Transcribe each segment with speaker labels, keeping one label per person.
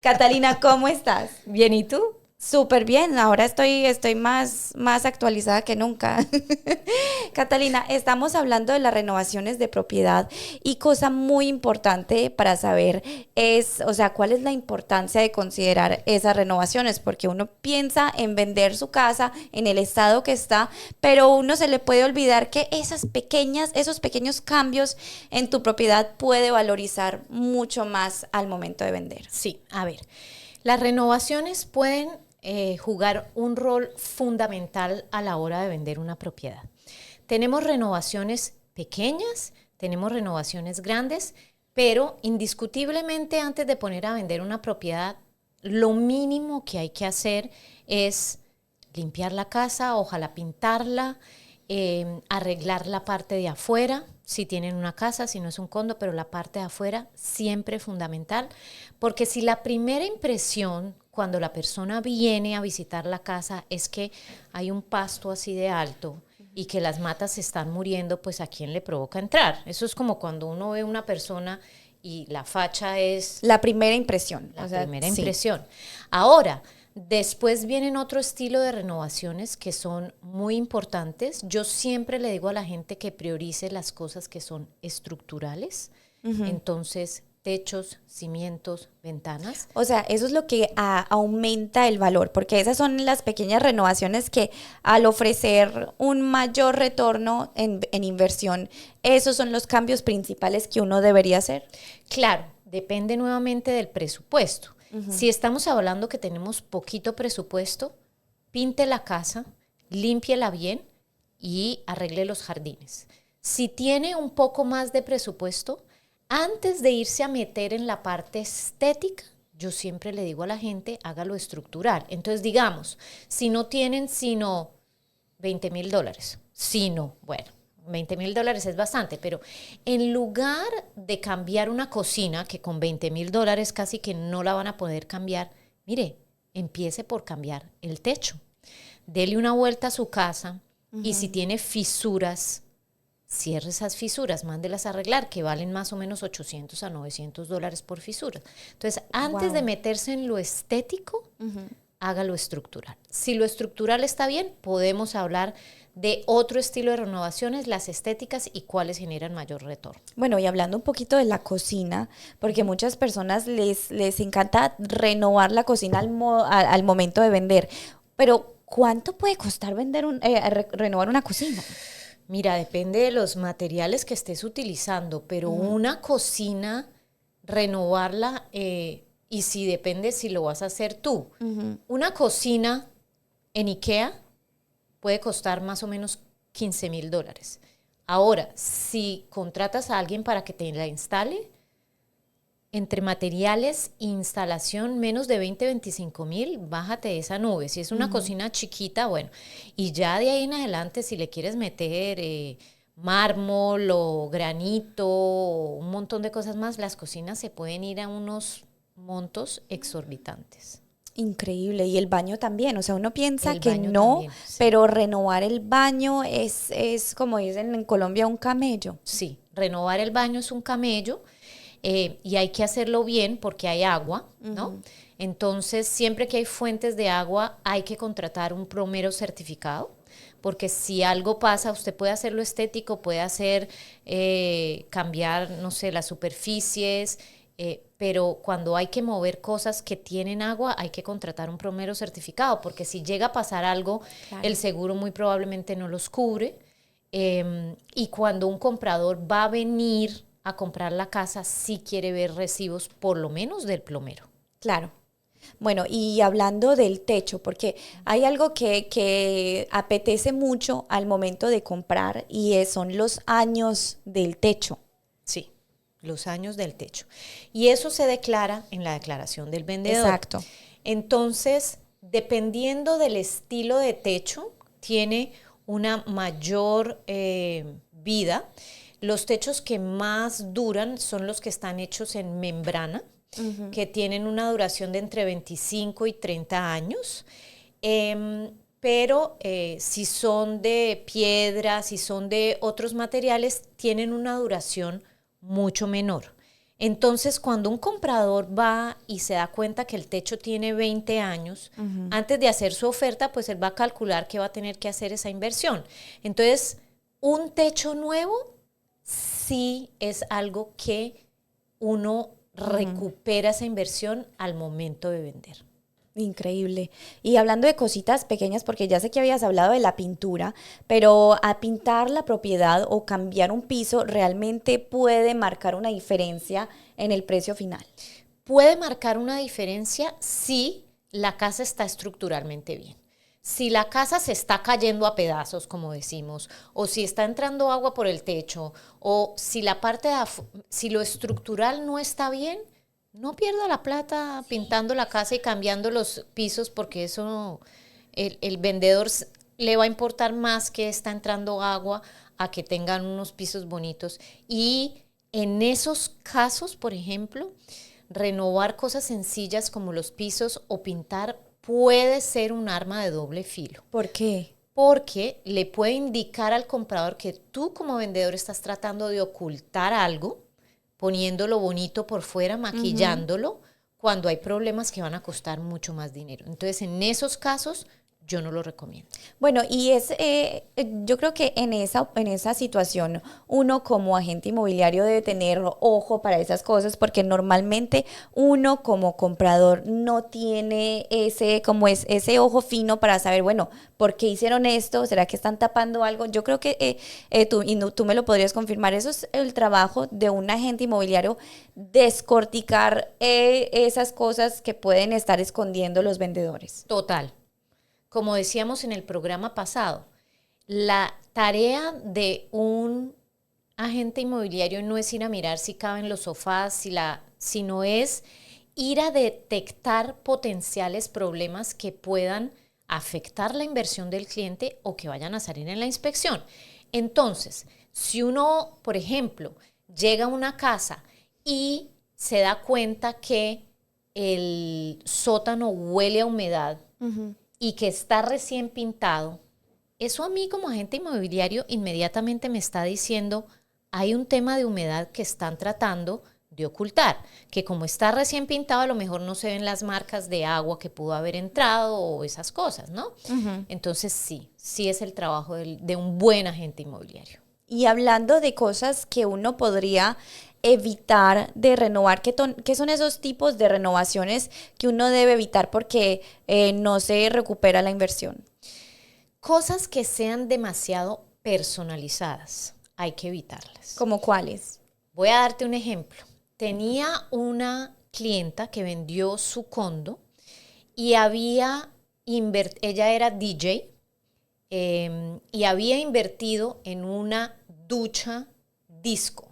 Speaker 1: Catalina, ¿cómo estás?
Speaker 2: Bien, ¿y tú?
Speaker 1: Súper bien, ahora estoy más actualizada que nunca. Catalina, estamos hablando de las renovaciones de propiedad y cosa muy importante para saber es, o sea, cuál es la importancia de considerar esas renovaciones, porque uno piensa en vender su casa en el estado que está, pero uno se le puede olvidar que esos pequeños cambios en tu propiedad puede valorizar mucho más al momento de vender.
Speaker 2: Sí, a ver, las renovaciones pueden jugar un rol fundamental a la hora de vender una propiedad. Tenemos renovaciones pequeñas, tenemos renovaciones grandes, pero indiscutiblemente antes de poner a vender una propiedad, lo mínimo que hay que hacer es limpiar la casa, ojalá pintarla, arreglar la parte de afuera, si tienen una casa, si no es un condo, pero la parte de afuera siempre es fundamental, porque si la primera impresión cuando la persona viene a visitar la casa es que hay un pasto así de alto y que las matas se están muriendo, pues ¿a quién le provoca entrar? Eso es como cuando uno ve una persona y la facha es
Speaker 1: La primera impresión,
Speaker 2: la
Speaker 1: o sea,
Speaker 2: primera
Speaker 1: sí.
Speaker 2: impresión. Ahora, después vienen otro estilo de renovaciones que son muy importantes. Yo siempre le digo a la gente que priorice las cosas que son estructurales. Entonces, techos, cimientos, ventanas.
Speaker 1: O sea, eso es lo que aumenta el valor, porque esas son las pequeñas renovaciones que al ofrecer un mayor retorno en inversión, esos son los cambios principales que uno debería hacer.
Speaker 2: Claro, depende nuevamente del presupuesto. Si estamos hablando que tenemos poquito presupuesto, pinte la casa, límpiela bien y arregle los jardines. Si tiene un poco más de presupuesto, antes de irse a meter en la parte estética, yo siempre le digo a la gente, hágalo estructural. Entonces, digamos, si no tienen sino $20,000, sino, bueno, $20,000 es bastante, pero en lugar de cambiar una cocina, que con $20,000 casi que no la van a poder cambiar, mire, empiece por cambiar el techo. Dele una vuelta a su casa y si tiene fisuras, cierre esas fisuras, mándelas a arreglar, que valen más o menos $800 a $900 por fisuras. Entonces, antes de
Speaker 1: Wow.
Speaker 2: meterse en lo estético, haga lo estructural. Si lo estructural está bien, podemos hablar de otro estilo de renovaciones, las estéticas y cuáles generan mayor retorno.
Speaker 1: Bueno, y hablando un poquito de la cocina, porque muchas personas les encanta renovar la cocina al momento de vender, pero ¿cuánto puede costar renovar una cocina?
Speaker 2: Mira, depende de los materiales que estés utilizando, pero una cocina, renovarla, y si depende si lo vas a hacer tú. Una cocina en IKEA puede costar más o menos $15,000. Ahora, si contratas a alguien para que te la instale, entre materiales e instalación, menos de 20-25,000, bájate esa nube. Si es una cocina chiquita, bueno, y ya de ahí en adelante, si le quieres meter mármol o granito, o un montón de cosas más, las cocinas se pueden ir a unos montos exorbitantes.
Speaker 1: Increíble, y el baño también, o sea, uno piensa
Speaker 2: El
Speaker 1: que
Speaker 2: baño
Speaker 1: no,
Speaker 2: también, sí.
Speaker 1: pero renovar el baño es como dicen en Colombia, un camello.
Speaker 2: Sí, renovar el baño es un camello. Y hay que hacerlo bien porque hay agua, ¿no? Entonces, siempre que hay fuentes de agua, hay que contratar un plomero certificado, porque si algo pasa, usted puede hacerlo estético, puede hacer, cambiar, no sé, las superficies, pero cuando hay que mover cosas que tienen agua, hay que contratar un plomero certificado, porque si llega a pasar algo,
Speaker 1: Claro.
Speaker 2: el seguro muy probablemente no los cubre. Y cuando un comprador va a venir a comprar la casa, sí quiere ver recibos por lo menos del plomero.
Speaker 1: Claro. Bueno, y hablando del techo, porque hay algo que apetece mucho al momento de comprar y son los años del techo.
Speaker 2: Sí, los años del techo. Y eso se declara en la declaración del vendedor.
Speaker 1: Exacto.
Speaker 2: Entonces, dependiendo del estilo de techo, tiene una mayor vida. Los techos que más duran son los que están hechos en membrana, que tienen una duración de entre 25 y 30 años. Pero si son de piedra, si son de otros materiales, tienen una duración mucho menor. Entonces, cuando un comprador va y se da cuenta que el techo tiene 20 años, antes de hacer su oferta, pues él va a calcular que va a tener que hacer esa inversión. Entonces, un techo nuevo sí es algo que uno recupera esa inversión al momento de vender.
Speaker 1: Increíble. Y hablando de cositas pequeñas, porque ya sé que habías hablado de la pintura, pero a pintar la propiedad o cambiar un piso realmente puede marcar una diferencia en el precio final.
Speaker 2: Puede marcar una diferencia si la casa está estructuralmente bien. Si la casa se está cayendo a pedazos, como decimos, o si está entrando agua por el techo, o si la si lo estructural no está bien, no pierda la plata pintando la casa y cambiando los pisos, porque eso el vendedor le va a importar más que está entrando agua a que tengan unos pisos bonitos. Y en esos casos, por ejemplo, renovar cosas sencillas como los pisos o pintar puede ser un arma de doble filo.
Speaker 1: ¿Por qué?
Speaker 2: Porque le puede indicar al comprador que tú como vendedor estás tratando de ocultar algo, poniéndolo bonito por fuera, maquillándolo, cuando hay problemas que van a costar mucho más dinero. Entonces, en esos casos, yo no lo recomiendo.
Speaker 1: Bueno, y yo creo que en esa situación uno como agente inmobiliario debe tener ojo para esas cosas, porque normalmente uno como comprador no tiene ese ojo fino para saber, bueno, ¿por qué hicieron esto? ¿Será que están tapando algo? Yo creo que tú me lo podrías confirmar, eso es el trabajo de un agente inmobiliario, descorticar esas cosas que pueden estar escondiendo los vendedores.
Speaker 2: Total. Como decíamos en el programa pasado, la tarea de un agente inmobiliario no es ir a mirar si caben los sofás, sino es ir a detectar potenciales problemas que puedan afectar la inversión del cliente o que vayan a salir en la inspección. Entonces, si uno, por ejemplo, llega a una casa y se da cuenta que el sótano huele a humedad, y que está recién pintado, eso a mí como agente inmobiliario inmediatamente me está diciendo, hay un tema de humedad que están tratando de ocultar, que como está recién pintado a lo mejor no se ven las marcas de agua que pudo haber entrado o esas cosas, ¿no? Entonces sí es el trabajo de un buen agente inmobiliario.
Speaker 1: Y hablando de cosas que uno podría evitar de renovar, ¿qué son esos tipos de renovaciones que uno debe evitar porque no se recupera la inversión?
Speaker 2: Cosas que sean demasiado personalizadas, hay que evitarlas.
Speaker 1: ¿Cómo cuáles?
Speaker 2: Voy a darte un ejemplo. Tenía una clienta que vendió su condo y ella era DJ y había invertido en una ducha disco.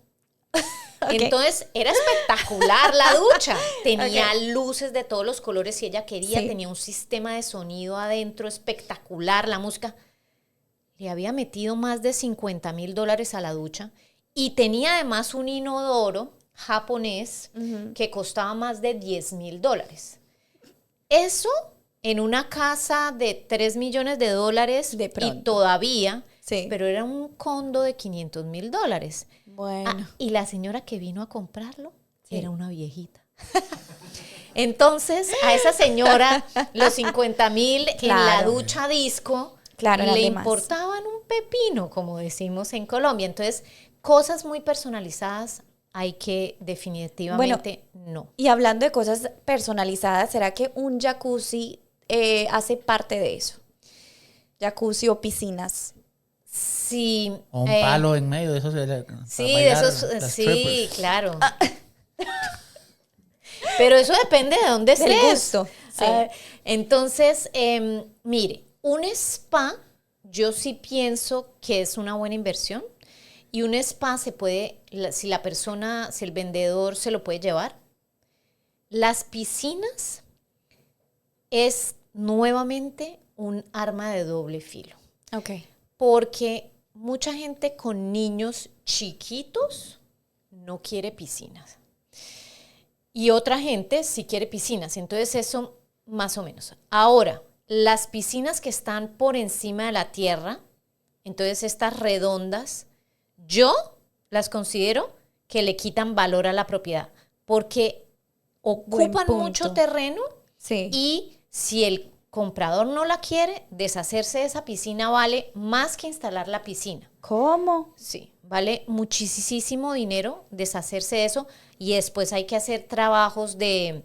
Speaker 2: Okay. Entonces era espectacular la ducha, tenía luces de todos los colores si ella quería, tenía un sistema de sonido adentro espectacular, la música. Le había metido más de $50,000 a la ducha y tenía además un inodoro japonés que costaba más de $10,000. Eso en una casa de $3 millones y todavía, pero era un condo de $500,000.
Speaker 1: Bueno.
Speaker 2: Y la señora que vino a comprarlo era una viejita. Entonces, a esa señora, los $50,000 en la ducha disco, le importaban un pepino, como decimos en Colombia. Entonces, cosas muy personalizadas hay que definitivamente no.
Speaker 1: Y hablando de cosas personalizadas, ¿será que un jacuzzi hace parte de eso? Jacuzzi o piscinas.
Speaker 2: Sí.
Speaker 3: O un palo en medio de esos.
Speaker 2: Sí, de esos, sí, claro. Pero eso depende de dónde estés.
Speaker 1: Del gusto. Sí.
Speaker 2: Entonces, mire, un spa, yo sí pienso que es una buena inversión. Y un spa se puede, si el vendedor se lo puede llevar. Las piscinas es nuevamente un arma de doble filo.
Speaker 1: Ok.
Speaker 2: Porque mucha gente con niños chiquitos no quiere piscinas. Y otra gente sí quiere piscinas. Entonces eso más o menos. Ahora, las piscinas que están por encima de la tierra, entonces estas redondas, yo las considero que le quitan valor a la propiedad. porque
Speaker 1: Buen
Speaker 2: ocupan
Speaker 1: punto.
Speaker 2: mucho terreno
Speaker 1: Sí.
Speaker 2: y si el comprador no la quiere, deshacerse de esa piscina vale más que instalar la piscina.
Speaker 1: ¿Cómo?
Speaker 2: Sí, vale muchísimo dinero deshacerse de eso y después hay que hacer trabajos de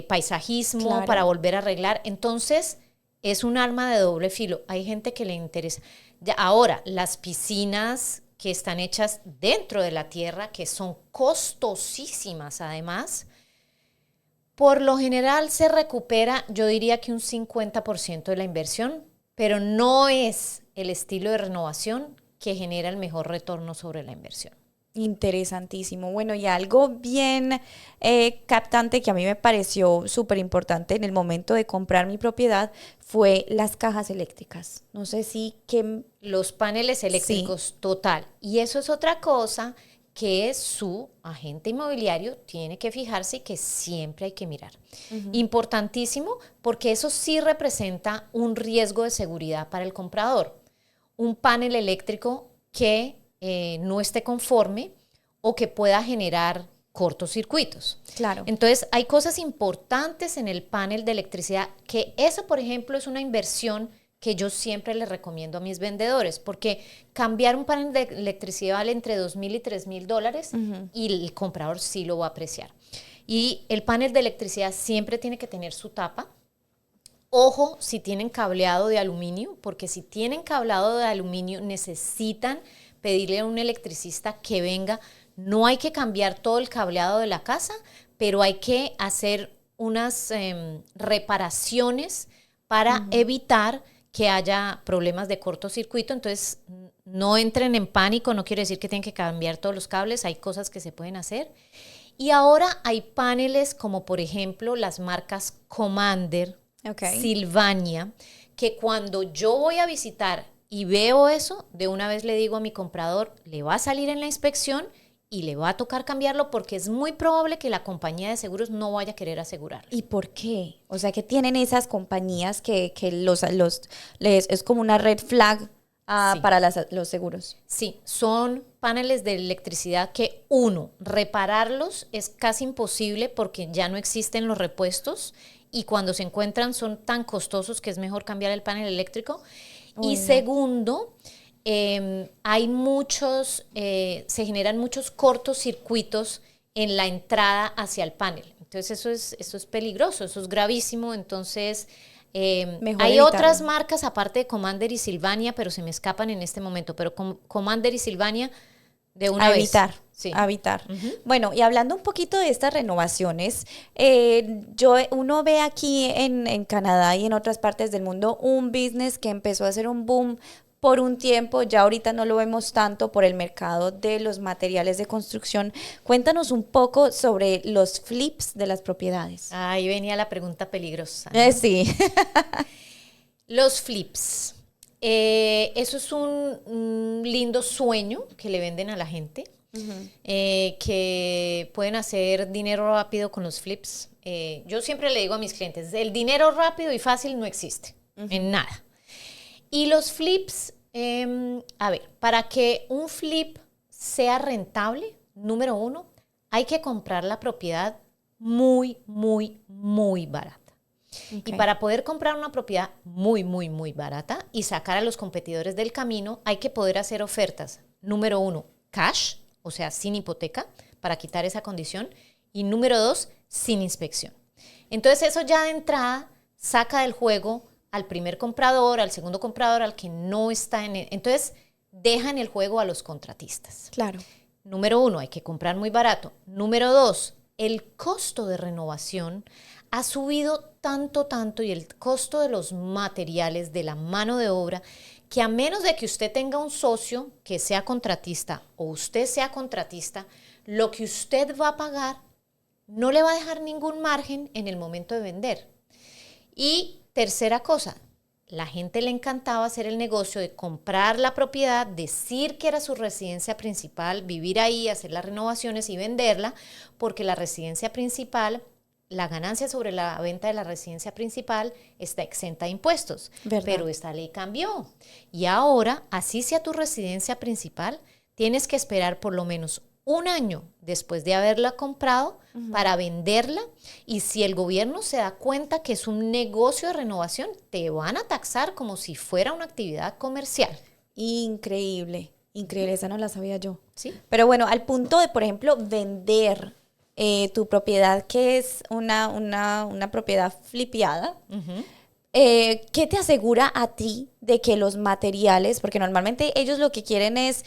Speaker 2: paisajismo
Speaker 1: Claro.
Speaker 2: para volver a arreglar. Entonces, es un arma de doble filo. Hay gente que le interesa. Ya, ahora, las piscinas que están hechas dentro de la tierra, que son costosísimas además, por lo general se recupera, yo diría que un 50% de la inversión, pero no es el estilo de renovación que genera el mejor retorno sobre la inversión.
Speaker 1: Interesantísimo. Bueno, y algo bien captante que a mí me pareció súper importante en el momento de comprar mi propiedad fue las cajas eléctricas. No sé si que
Speaker 2: Los paneles eléctricos, total. Y eso es otra cosa que su agente inmobiliario tiene que fijarse y que siempre hay que mirar. Importantísimo, porque eso sí representa un riesgo de seguridad para el comprador. Un panel eléctrico que no esté conforme o que pueda generar cortocircuitos.
Speaker 1: Claro.
Speaker 2: Entonces, hay cosas importantes en el panel de electricidad, que eso, por ejemplo, es una inversión que yo siempre les recomiendo a mis vendedores, porque cambiar un panel de electricidad vale entre $2,000 y $3,000 y el comprador sí lo va a apreciar. Y el panel de electricidad siempre tiene que tener su tapa. Ojo si tienen cableado de aluminio, porque si tienen cableado de aluminio necesitan pedirle a un electricista que venga. No hay que cambiar todo el cableado de la casa, pero hay que hacer unas reparaciones para evitar que haya problemas de cortocircuito. Entonces, no entren en pánico, no quiere decir que tienen que cambiar todos los cables, hay cosas que se pueden hacer. Y ahora hay paneles como por ejemplo las marcas Commander, Sylvania, que cuando yo voy a visitar y veo eso, de una vez le digo a mi comprador, le va a salir en la inspección y le va a tocar cambiarlo porque es muy probable que la compañía de seguros no vaya a querer asegurarlo.
Speaker 1: ¿Y por qué? O sea, que tienen esas compañías que es como una red flag
Speaker 2: Sí.
Speaker 1: para los seguros.
Speaker 2: Sí, son paneles de electricidad que repararlos es casi imposible porque ya no existen los repuestos y cuando se encuentran son tan costosos que es mejor cambiar el panel eléctrico. Y segundo, hay se generan muchos cortocircuitos en la entrada hacia el panel. Entonces eso es peligroso, eso es gravísimo. Entonces hay
Speaker 1: evitarlo.
Speaker 2: otras marcas aparte de Commander y Sylvania, pero se me escapan en este momento. Pero Commander y Sylvania de una vez. Sí.
Speaker 1: A evitar. Bueno, y hablando un poquito de estas renovaciones, uno ve aquí en Canadá y en otras partes del mundo un business que empezó a hacer un boom por un tiempo, ya ahorita no lo vemos tanto por el mercado de los materiales de construcción. Cuéntanos un poco sobre los flips de las propiedades.
Speaker 2: Ahí venía la pregunta peligrosa.
Speaker 1: Sí.
Speaker 2: Los flips. Eso es un lindo sueño que le venden a la gente, que pueden hacer dinero rápido con los flips. Yo siempre le digo a mis clientes, el dinero rápido y fácil no existe, en nada. Y los flips, a ver, para que un flip sea rentable, número uno, hay que comprar la propiedad muy barata. Y para poder comprar una propiedad muy barata y sacar a los competidores del camino, hay que poder hacer ofertas. Número uno, cash, o sea, sin hipoteca, para quitar esa condición. Y número dos, sin inspección. Entonces eso ya de entrada saca del juego al primer comprador, al segundo comprador, al que no está en entonces dejan el juego a los contratistas.
Speaker 1: Claro.
Speaker 2: Número uno, hay que comprar muy barato. Número dos, el costo de renovación ha subido tanto y el costo de los materiales, de la mano de obra, que a menos de que usted tenga un socio que sea contratista o usted sea contratista, lo que usted va a pagar no le va a dejar ningún margen en el momento de vender. Y tercera cosa, la gente le encantaba hacer el negocio de comprar la propiedad, decir que era su residencia principal, vivir ahí, hacer las renovaciones y venderla, porque la residencia principal, la ganancia sobre la venta de la residencia principal está exenta de impuestos.
Speaker 1: ¿Verdad?
Speaker 2: Pero esta ley cambió. Y ahora, así sea tu residencia principal, tienes que esperar por lo menos un año después de haberla comprado para venderla, y si el gobierno se da cuenta que es un negocio de renovación, te van a taxar como si fuera una actividad comercial.
Speaker 1: Increíble, increíble, esa no la sabía yo.
Speaker 2: ¿Sí?
Speaker 1: Pero bueno, al punto de, por ejemplo, vender tu propiedad, que es una propiedad flipeada, ¿qué te asegura a ti de que los materiales, porque normalmente ellos lo que quieren es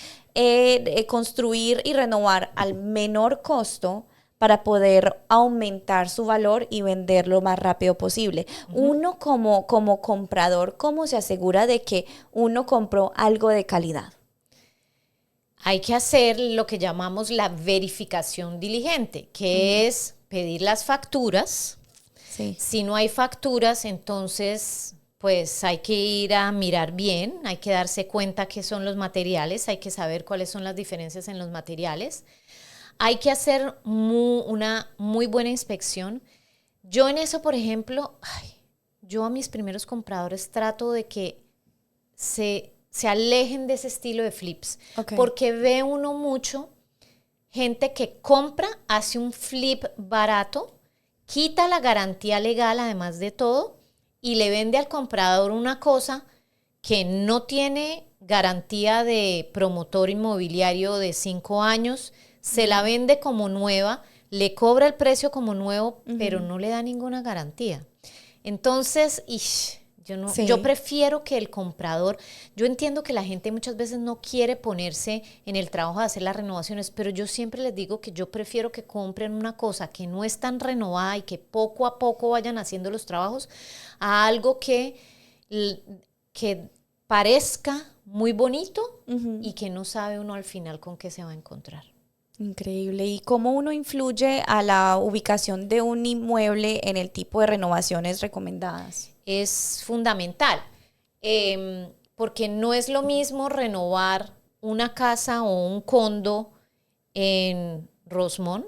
Speaker 1: construir y renovar al menor costo para poder aumentar su valor y vender lo más rápido posible? Uno como comprador, ¿cómo se asegura de que uno compró algo de calidad?
Speaker 2: Hay que hacer lo que llamamos la verificación diligente, que es pedir las facturas.
Speaker 1: Sí.
Speaker 2: Si no hay facturas, entonces pues hay que ir a mirar bien, hay que darse cuenta qué son los materiales, hay que saber cuáles son las diferencias en los materiales. Hay que hacer una muy buena inspección. Yo en eso, por ejemplo, yo a mis primeros compradores trato de que se alejen de ese estilo de flips, porque ve uno mucho gente que compra, hace un flip barato, quita la garantía legal además de todo y le vende al comprador una cosa que no tiene garantía de promotor inmobiliario de 5 años, se la vende como nueva, le cobra el precio como nuevo, pero no le da ninguna garantía. Entonces, yo prefiero que el comprador, yo entiendo que la gente muchas veces no quiere ponerse en el trabajo de hacer las renovaciones, pero yo siempre les digo que yo prefiero que compren una cosa que no es tan renovada y que poco a poco vayan haciendo los trabajos a algo que parezca muy bonito y que no sabe uno al final con qué se va a encontrar.
Speaker 1: Increíble. ¿Y cómo uno influye a la ubicación de un inmueble en el tipo de renovaciones recomendadas?
Speaker 2: Es fundamental, porque no es lo mismo renovar una casa o un condo en Rosemont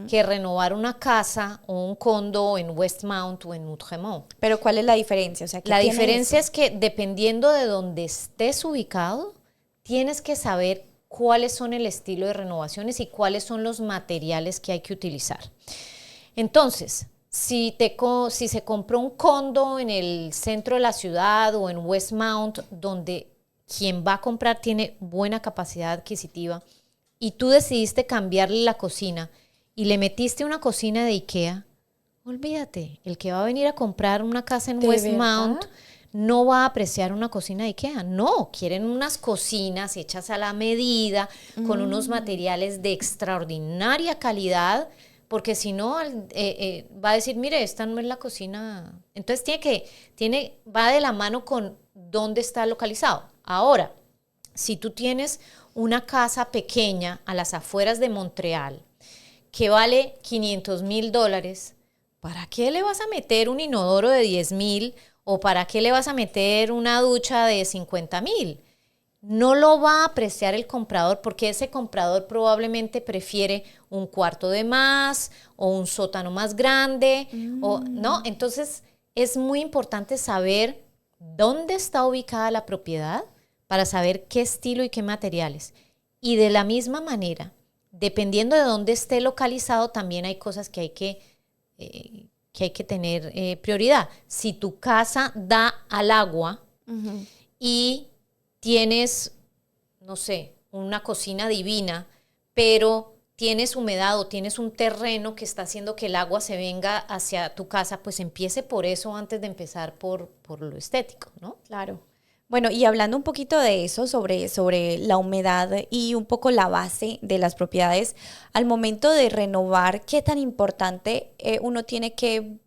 Speaker 2: que renovar una casa o un condo en Westmount o en Outremont.
Speaker 1: Pero ¿cuál es la diferencia? O sea,
Speaker 2: la diferencia es que dependiendo de donde estés ubicado, tienes que saber cuáles son el estilo de renovaciones y cuáles son los materiales que hay que utilizar. Entonces, si se compró un condo en el centro de la ciudad o en Westmount, donde quien va a comprar tiene buena capacidad adquisitiva, y tú decidiste cambiarle la cocina y le metiste una cocina de IKEA, olvídate, el que va a venir a comprar una casa en Westmount no va a apreciar una cocina de IKEA. No, quieren unas cocinas hechas a la medida, con unos materiales de extraordinaria calidad, porque si no, va a decir, mire, esta no es la cocina. Entonces va de la mano con dónde está localizado. Ahora, si tú tienes una casa pequeña a las afueras de Montreal que vale $500,000, ¿para qué le vas a meter un inodoro de $10,000 o para qué le vas a meter una ducha de $50,000? No lo va a apreciar el comprador, porque ese comprador probablemente prefiere un cuarto de más o un sótano más grande, ¿no? Entonces es muy importante saber dónde está ubicada la propiedad para saber qué estilo y qué materiales. Y de la misma manera, dependiendo de dónde esté localizado, también hay cosas que hay que tener prioridad. Si tu casa da al agua y tienes, no sé, una cocina divina, pero tienes humedad o tienes un terreno que está haciendo que el agua se venga hacia tu casa, pues empiece por eso antes de empezar por lo estético, ¿no?
Speaker 1: Claro. Bueno, y hablando un poquito de eso, sobre la humedad y un poco la base de las propiedades, al momento de renovar, ¿qué tan importante uno tiene que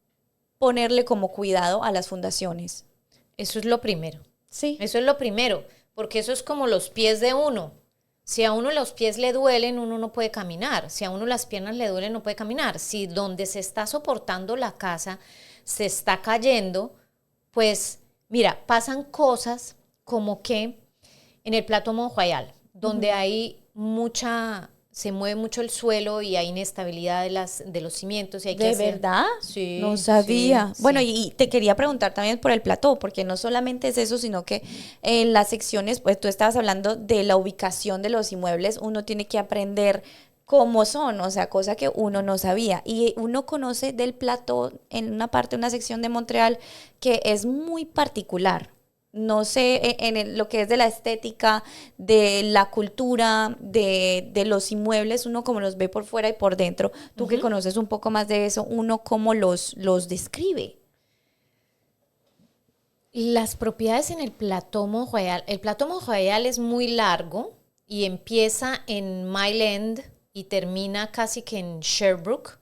Speaker 1: ponerle como cuidado a las fundaciones?
Speaker 2: Eso es lo primero.
Speaker 1: Sí.
Speaker 2: Eso es lo primero, porque eso es como los pies de uno. Si a uno los pies le duelen, uno no puede caminar. Si a uno las piernas le duelen, no puede caminar. Si donde se está soportando la casa se está cayendo, pues mira, pasan cosas como que en el Plateau Mont Royal, donde se mueve mucho el suelo y hay inestabilidad de los cimientos. Y hay
Speaker 1: ¿De verdad?
Speaker 2: Sí.
Speaker 1: No sabía.
Speaker 2: Sí,
Speaker 1: bueno,
Speaker 2: sí.
Speaker 1: y te quería preguntar también por el plató, porque no solamente es eso, sino que en las secciones, pues tú estabas hablando de la ubicación de los inmuebles, uno tiene que aprender como son, o sea, cosa que uno no sabía. Y uno conoce del plató en una parte, una sección de Montreal que es muy particular. No sé, lo que es de la estética, de la cultura, de los inmuebles, uno como los ve por fuera y por dentro. Tú que conoces un poco más de eso, uno cómo los describe.
Speaker 2: Las propiedades en el Plateau Mont-Royal. El Plateau Mont-Royal es muy largo y empieza en Mile End y termina casi que en Sherbrooke.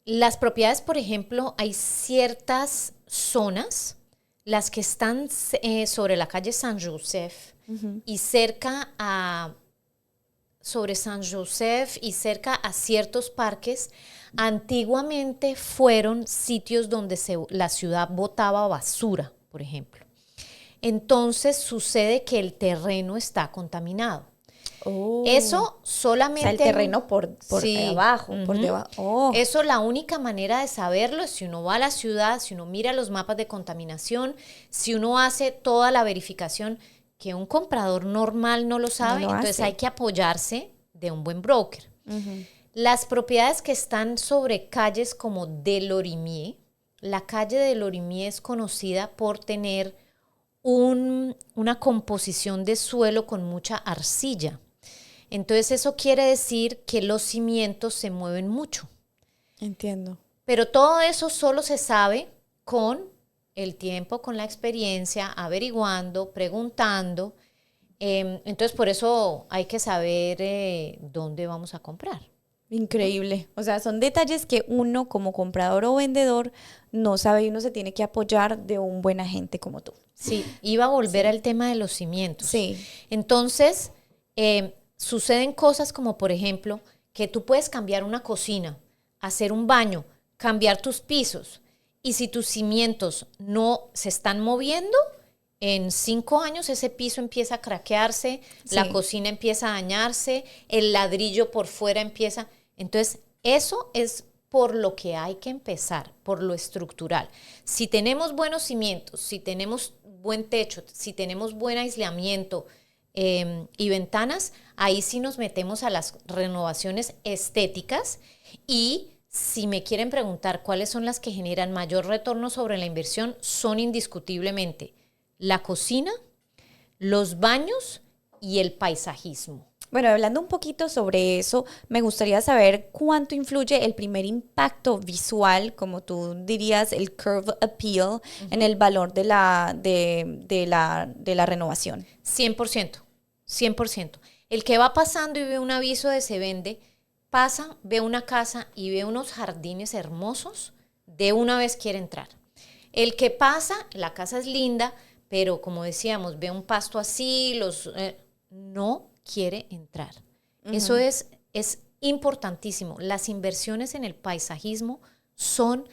Speaker 2: Las propiedades, por ejemplo, hay ciertas zonas, las que están sobre la calle Saint-Joseph y cerca a sobre San Joseph y cerca a ciertos parques, antiguamente fueron sitios donde la ciudad botaba basura, por ejemplo. Entonces sucede que el terreno está contaminado.
Speaker 1: Oh.
Speaker 2: Eso
Speaker 1: O
Speaker 2: solamente...
Speaker 1: sea, el terreno por
Speaker 2: Sí.
Speaker 1: abajo, por debajo. Oh.
Speaker 2: Eso la única manera de saberlo es si uno va a la ciudad, si uno mira los mapas de contaminación, si uno hace toda la verificación, que un comprador normal no lo sabe,
Speaker 1: No lo
Speaker 2: entonces
Speaker 1: hace.
Speaker 2: hay que apoyarse de un buen broker. Las propiedades que están sobre calles como de Lorimier, la calle de Lorimier es conocida por tener una composición de suelo con mucha arcilla. Entonces eso quiere decir que los cimientos se mueven mucho.
Speaker 1: Entiendo.
Speaker 2: Pero todo eso solo se sabe con el tiempo, con la experiencia, averiguando, preguntando. Entonces por eso hay que saber dónde vamos a comprar.
Speaker 1: Increíble. O sea, son detalles que uno como comprador o vendedor no sabe y uno se tiene que apoyar de un buen agente como tú.
Speaker 2: Sí, iba a volver al tema de los cimientos.
Speaker 1: Sí.
Speaker 2: Entonces, suceden cosas como, por ejemplo, que tú puedes cambiar una cocina, hacer un baño, cambiar tus pisos, y si tus cimientos no se están moviendo, en 5 años ese piso empieza a craquearse,
Speaker 1: Sí.
Speaker 2: la cocina empieza a dañarse, el ladrillo por fuera empieza... Entonces, eso es por lo que hay que empezar, por lo estructural. Si tenemos buenos cimientos, si tenemos buen techo, si tenemos buen aislamiento y ventanas, ahí sí nos metemos a las renovaciones estéticas. Y si me quieren preguntar cuáles son las que generan mayor retorno sobre la inversión, son indiscutiblemente la cocina, los baños y el paisajismo.
Speaker 1: Bueno, hablando un poquito sobre eso, me gustaría saber cuánto influye el primer impacto visual, como tú dirías, el curve appeal, en el valor de la renovación.
Speaker 2: 100%, 100%. El que va pasando y ve un aviso de se vende, pasa, ve una casa y ve unos jardines hermosos, de una vez quiere entrar. El que pasa, la casa es linda, pero como decíamos, ve un pasto así, no quiere entrar. Eso es importantísimo. Las inversiones en el paisajismo son,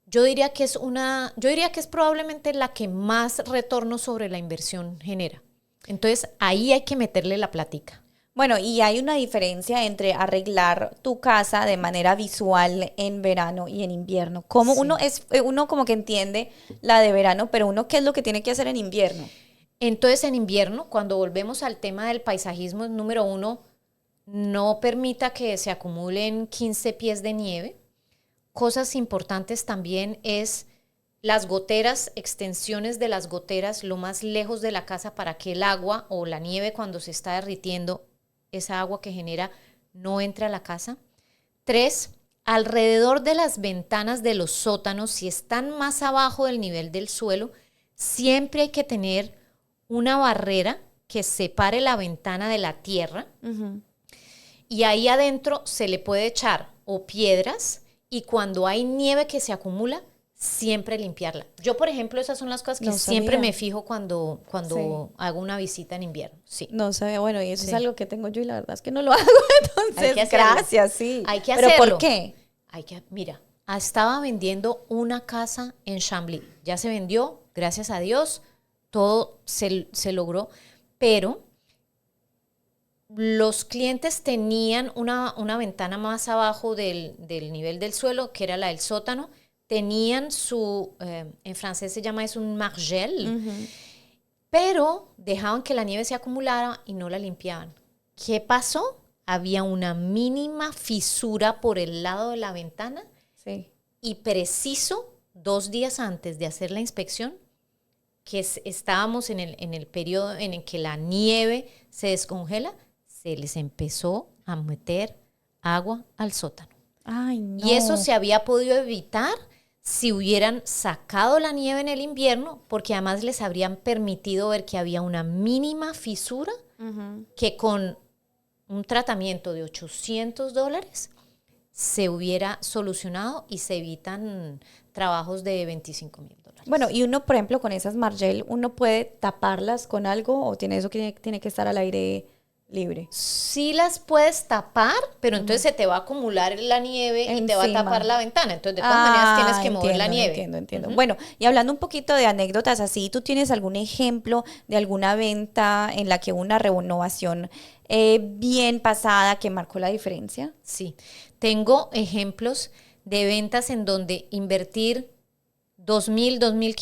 Speaker 2: yo diría que es probablemente la que más retorno sobre la inversión genera. Entonces, ahí hay que meterle la plática.
Speaker 1: Bueno, y hay una diferencia entre arreglar tu casa de manera visual en verano y en invierno. Como
Speaker 2: Sí.
Speaker 1: uno como que entiende la de verano, pero uno, ¿qué es lo que tiene que hacer en invierno?
Speaker 2: Entonces, en invierno, cuando volvemos al tema del paisajismo, número 1, no permita que se acumulen 15 pies de nieve. Cosas importantes también es las goteras, extensiones de las goteras lo más lejos de la casa para que el agua o la nieve cuando se está derritiendo, esa agua que genera, no entre a la casa. 3, alrededor de las ventanas de los sótanos, si están más abajo del nivel del suelo, siempre hay que tener una barrera que separe la ventana de la tierra. Y ahí adentro se le puede echar o piedras, y cuando hay nieve que se acumula, siempre limpiarla. Yo, por ejemplo, esas son las cosas que
Speaker 1: No
Speaker 2: siempre
Speaker 1: sabía.
Speaker 2: me fijo cuando
Speaker 1: Sí.
Speaker 2: hago una visita en invierno. Sí.
Speaker 1: No sé, bueno, y eso
Speaker 2: Sí.
Speaker 1: es algo que tengo yo y la verdad es que no lo hago, entonces,
Speaker 2: Hay que hacerlo.
Speaker 1: gracias, sí.
Speaker 2: Hay que
Speaker 1: ¿Pero
Speaker 2: hacerlo.
Speaker 1: por qué?
Speaker 2: Mira, estaba vendiendo una casa en Chambly. Ya se vendió, gracias a Dios, todo se logró, pero los clientes tenían una ventana más abajo del nivel del suelo, que era la del sótano. Tenían en francés se llama un margelle, pero dejaban que la nieve se acumulara y no la limpiaban. ¿Qué pasó? había una mínima fisura por el lado de la ventana
Speaker 1: Sí.
Speaker 2: y preciso 2 días antes de hacer la inspección, que estábamos en el periodo en el que la nieve se descongela, se les empezó a meter agua al sótano.
Speaker 1: Ay, no.
Speaker 2: Y eso se había podido evitar si hubieran sacado la nieve en el invierno, porque además les habrían permitido ver que había una mínima fisura que con un tratamiento de $800 se hubiera solucionado y se evitan trabajos de $25,000.
Speaker 1: Bueno, y uno, por ejemplo, con esas Margel, ¿uno puede taparlas con algo o tiene eso que tiene que estar al aire libre?
Speaker 2: Sí las puedes tapar, pero entonces se te va a acumular la nieve y te va a
Speaker 1: Encima.
Speaker 2: tapar la ventana. Entonces, de todas maneras, tienes que mover la nieve.
Speaker 1: Entiendo. Bueno, y hablando un poquito de anécdotas así, ¿tú tienes algún ejemplo de alguna venta en la que hubo una renovación bien pasada que marcó la diferencia?
Speaker 2: Sí, tengo ejemplos de ventas en donde invertir $2,000, $2,500